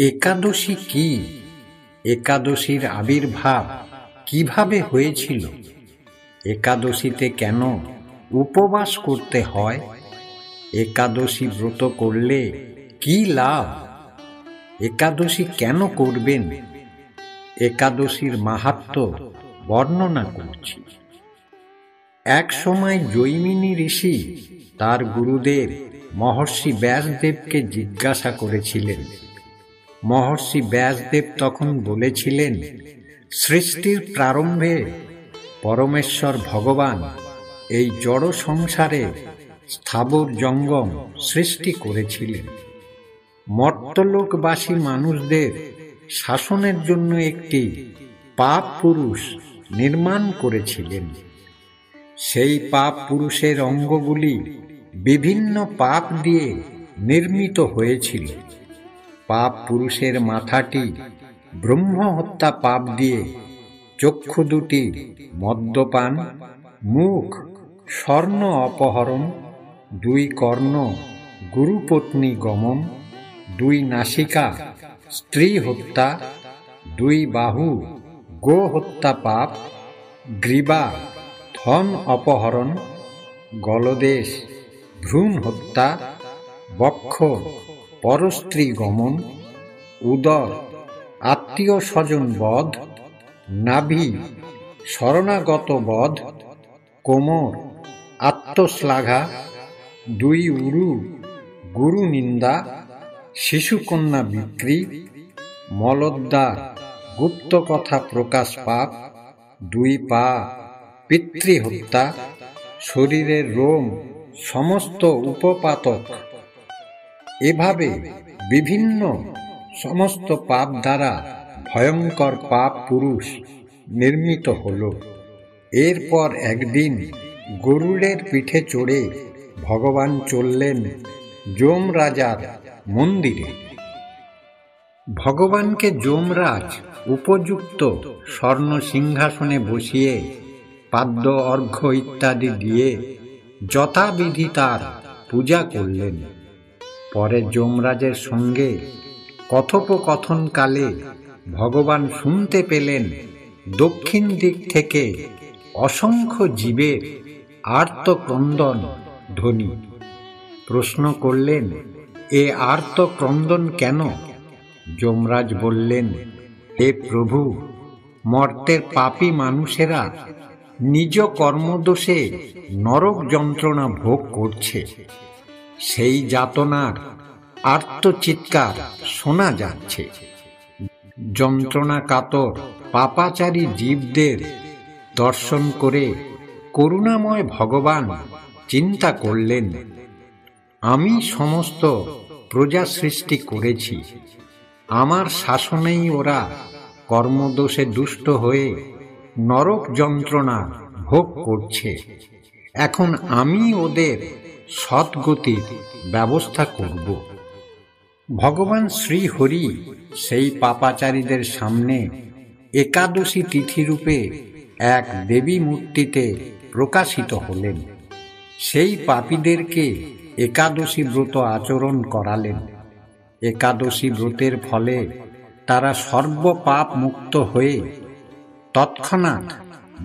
একাদশী কি? একাদশীর আবির্ভাব কিভাবে হয়েছিল? একাদশীতে কেন উপবাস করতে হয়? একাদশী ব্রত করলে কি লাভ? একাদশী কেন করবেন? একাদশীর মাহাত্ম্য বর্ণনা করছি। এক সময় জৈমিনী ঋষি তার গুরুদেব মহর্ষি ব্যাসদেবকে জিজ্ঞাসা করেছিলেন। মহর্ষি ব্যাসদেব তখন বলেছিলেন, সৃষ্টির প্রারম্ভে পরমেশ্বর ভগবান এই জড় সংসারে স্থাবর জঙ্গম সৃষ্টি করেছিলেন। মর্তলোকবাসী মানুষদের শাসনের জন্য একটি পাপ পুরুষ নির্মাণ করেছিলেন। সেই পাপ পুরুষের অঙ্গগুলি বিভিন্ন পাপ দিয়ে নির্মিত হয়েছিল। পাপ পুরুষের মাথাটি ব্রহ্ম হত্যা পাপ দিয়ে, চক্ষু দুটি মদ্যপান, মুখ স্বর্ণ অপহরণ, দুই কর্ণ গুরুপত্নী গমন, দুই নাসিকা স্ত্রী হত্যা, দুই বাহু গো হত্যা পাপ, গ্রীবা ধন অপহরণ, গলদেশ ভ্রূণ হত্যা, বক্ষ পরস্ত্রী গমন, উদর আত্মীয় স্বজন বধ, নাভি শরণাগত বধ, কোমর আত্মশ্লাঘা, দুই উরু গুরু নিন্দা, শিশুকন্যা বিক্রি, মলদ্বার গুপ্ত কথা প্রকাশ পাপ, দুই পা পিতৃহত্যা, শরীরের রোম সমস্ত উপপাতক। এভাবে বিভিন্ন সমস্ত পাপ দ্বারা ভয়ঙ্কর পাপ পুরুষ নির্মিত হল। এরপর একদিন গরুড়ের পিঠে চড়ে ভগবান চললেন যমরাজার মন্দিরে। ভগবানকে যমরাজ উপযুক্ত স্বর্ণ সিংহাসনে বসিয়ে পাদ্য অর্ঘ্য ইত্যাদি দিয়ে যথাবিধি তার পূজা করলেন। পরে যমরাজের সঙ্গে কথোপকথনকালে ভগবান শুনতে পেলেন দক্ষিণ দিক থেকে অসংখ্য জীবের আর্তক্রন্দন ধ্বনি। প্রশ্ন করলেন, এ আর্তক্রন্দন কেন? যমরাজ বললেন, হে প্রভু, মর্তের পাপী মানুষেরা নিজ কর্মদোষে নরক যন্ত্রণা ভোগ করছে। সেই যাতনার আর্তচিৎকার শোনা যাচ্ছে। যন্ত্রণা কাতর পাপাচারী জীবদের দর্শন করে করুণাময় ভগবান চিন্তা করলেন, আমি সমস্ত প্রজা সৃষ্টি করেছি, আমার শাসনেই ওরা কর্মদোষে দুষ্ট হয়ে নরক যন্ত্রণা ভোগ করছে। এখন আমি ওদের সদ্গতির ব্যবস্থা করব। ভগবান শ্রীহরি সেই পাপাচারীদের সামনে একাদশী তিথিরূপে এক দেবী মূর্তিতে প্রকাশিত হলেন। সেই পাপীদেরকে একাদশী ব্রত আচরণ করালেন। একাদশী ব্রতের ফলে তারা সর্বপাপ মুক্ত হয়ে তৎক্ষণাৎ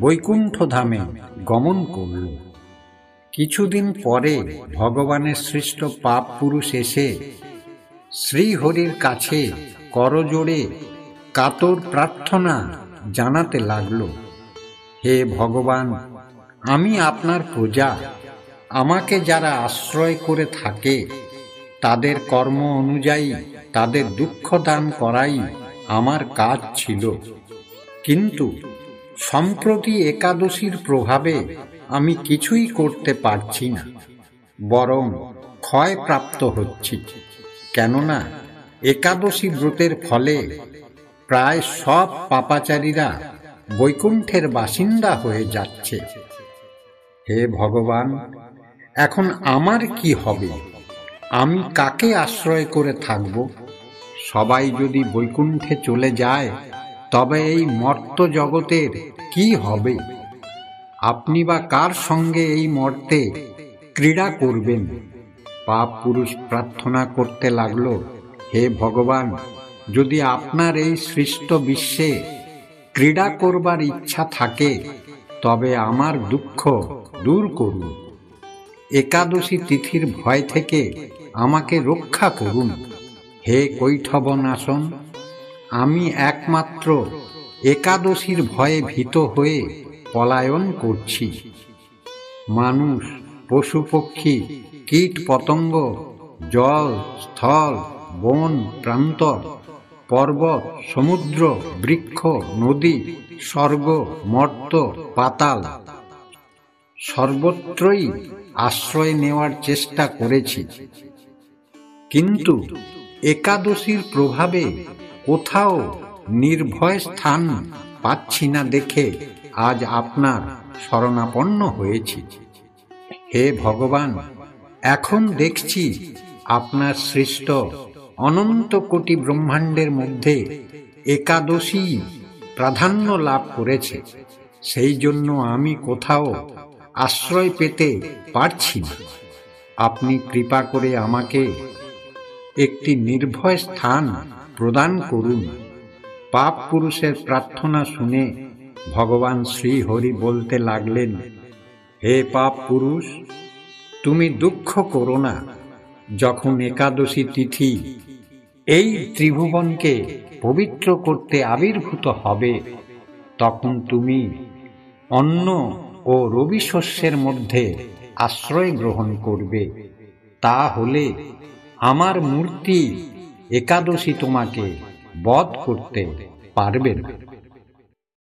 বৈকুণ্ঠ ধামে গমন করল। কিছুদিন পরে ভগবানের সৃষ্ট পাপ পুরুষ এসে শ্রীহরির কাছে করজোড়ে কাতর প্রার্থনা জানাতে লাগল, হে ভগবান, আমি আপনার প্রজা, আমাকে যারা আশ্রয় করে থাকে তাদের কর্ম অনুযায়ী তাদের দুঃখ দান করাই আমার কাজ ছিল। কিন্তু সম্প্রতি একাদশীর প্রভাবে আমি কিছুই করতে পারছি না, বরং ক্ষয়প্রাপ্ত হচ্ছি। কেননা একাদশী ব্রতের ফলে প্রায় সব পাপাচারীরা বৈকুণ্ঠের বাসিন্দা হয়ে যাচ্ছে। হে ভগবান, এখন আমার কি হবে? আমি কাকে আশ্রয় করে থাকব? সবাই যদি বৈকুণ্ঠে চলে যায় তবে এই মর্ত জগতের কি হবে? আপনি বা কার সঙ্গে এই মর্তে ক্রীড়া করবেন? পাপ পুরুষ প্রার্থনা করতে লাগল, হে ভগবান, যদি আপনার এই সৃষ্ট বিশ্বে ক্রীড়া করবার ইচ্ছা থাকে তবে আমার দুঃখ দূর করুন। একাদশী তিথির ভয় থেকে আমাকে রক্ষা করুন। হে কৈঠবনাশন, আমি একমাত্র একাদশীর ভয়ে ভীত হয়ে পলায়ন করছি। মানুষ, পশু পক্ষী, কীট পতঙ্গ, জল, স্থল, বন, প্রান্তর, পর্বত, সমুদ্র, বৃক্ষ, নদী, স্বর্গ, মর্ত্য, পাতাল সর্বত্রই আশ্রয় নেওয়ার চেষ্টা করেছি, কিন্তু একাদশীর প্রভাবে কোথাও নির্ভয় স্থান পাচ্ছি না দেখে আজ আপনার শরণাপন্ন হয়েছি। হে ভগবান, এখন দেখছি আপনার সৃষ্ট অনন্ত কোটি ব্রহ্মাণ্ডের মধ্যে একাদশী প্রাধান্য লাভ করেছে, সেই জন্য আমি কোথাও আশ্রয় পেতে পারছি না। আপনি কৃপা করে আমাকে একটি নির্ভয় স্থান প্রদান করুন। পাপ পুরুষের প্রার্থনা শুনে ভগবান শ্রীহরি বলতে লাগলেন, হে পাপ পুরুষ, তুমি দুঃখ করো না। যখন একাদশী তিথি এই ত্রিভুবনকে পবিত্র করতে আবির্ভূত হবে, তখন তুমি অন্ন ও রবি শস্যের মধ্যে আশ্রয় গ্রহণ করবে। তা হলে আমার মূর্তি একাদশী তোমাকে বধ করতে পারবে না।